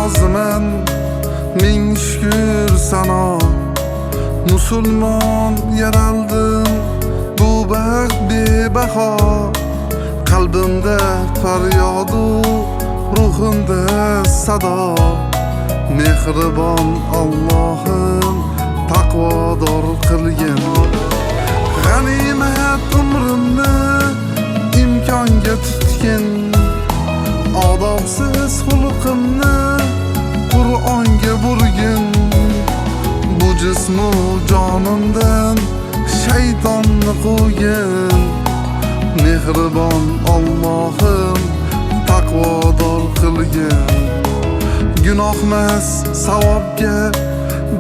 niyoziman, ming shukr sana. Musulmon yaraldim, bu baxt bebaho. Qalbimda faryodu, ruhimda sado. Mehribon Allohim taqvodor qilgin. G'animat umrimni imkonga tutgin. Odobsiz xulqimni Qur'onga burgin. Bu jismu jonimdan shaytonni qo'ygin. Mehribon Allohim taqvodor qilgin. Gunohmas savobga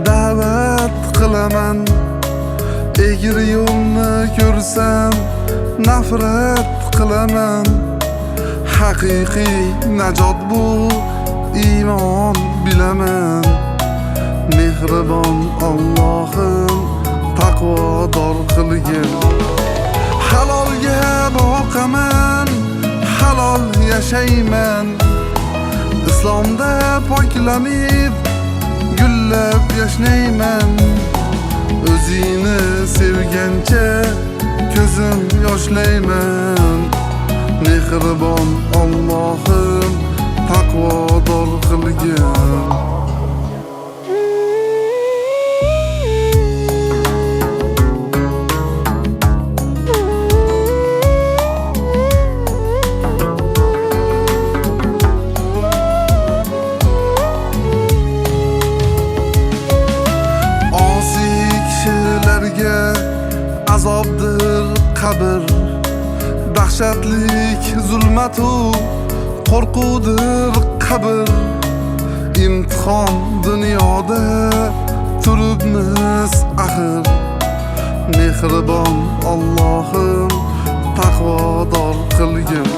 da'vat qilaman. Egri yo'lni ko'rsam nafrat qilaman. Haqiqiy najot bu iymon bilaman. Mehribon Allohim taqvodor qilgin. Halolga boqaman, halol yashayman. Islomda poklanib, gullab yashnayman. O'zingni sevgancha ko'zim yoshlayman. Mehribon Allohim taqvodor qilgin. Azobdir qabr, dahshatlik zulmatu qo'rquvdir qabr. Imtihon dunyoda turibmiz axir. Mehribon Allohim taqvodor qilgin.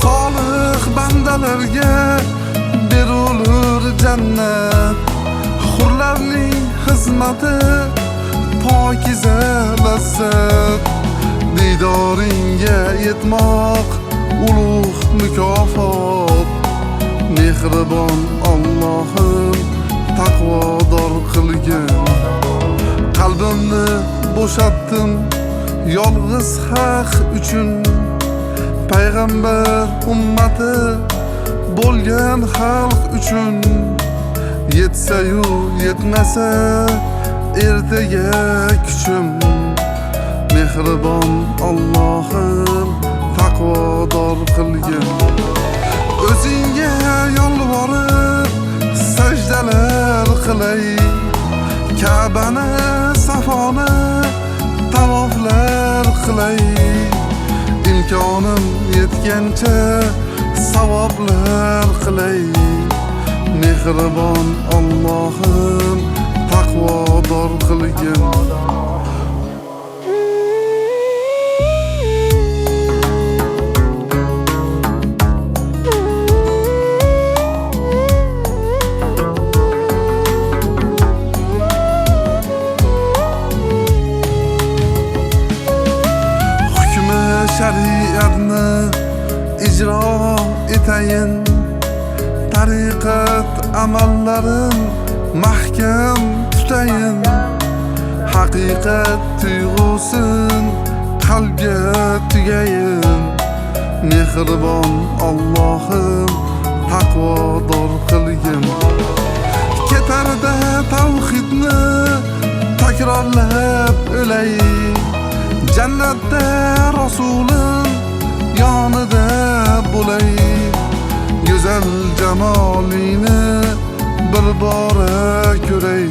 Solih bandalarga berilur jannat. Hurlarning xizmati pokiza lazzat. Didoringga yetmoq ulug' mukofot. Mehribon Allohim taqvodor qilgin. Qalbimni bo'shatdim yolg'iz haq uchun. Payg'ambar ummati bo'lgan xalq uchun. Yetsa-yu yetmasa ertaga kuchim. Mehribon Allohim taqvodor qilgin. O'zingga yolvorib sajdalar qilay. Ka'bani safoni tavoflar qilay. Imkonim yetgancha savoblar qilay. Mehribon Allohim taqvodor qilgin. Hukmi shariatni ijro etayin. Tariqat amallarin mahkam tutayin. Haqiqat tuyg'usin qalbga tugayin. Mehribon Allohim taqvodor qilgin. Ketarda tavhidni takrorlab o'lay. Jannatda Rasulim yonida bo'lay. Go'zal jamolingni bir bora ko'ray.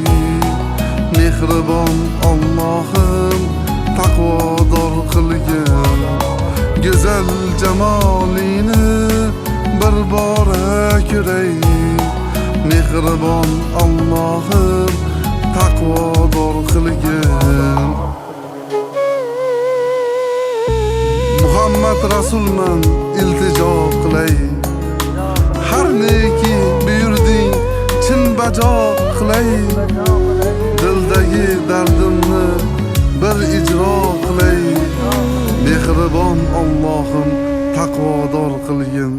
Mehribon Allohim taqvodor qilgin. Go'zal jamolingni bir bora ko'ray. Mehribon Allohim taqvodor qilgin. Muhammad Rasulman iltijo qilay. Har neki buyurding chin bajo qilay. Dildagi dardimni bir ijro qilay. Mehribon Allohim taqvodor qilgin.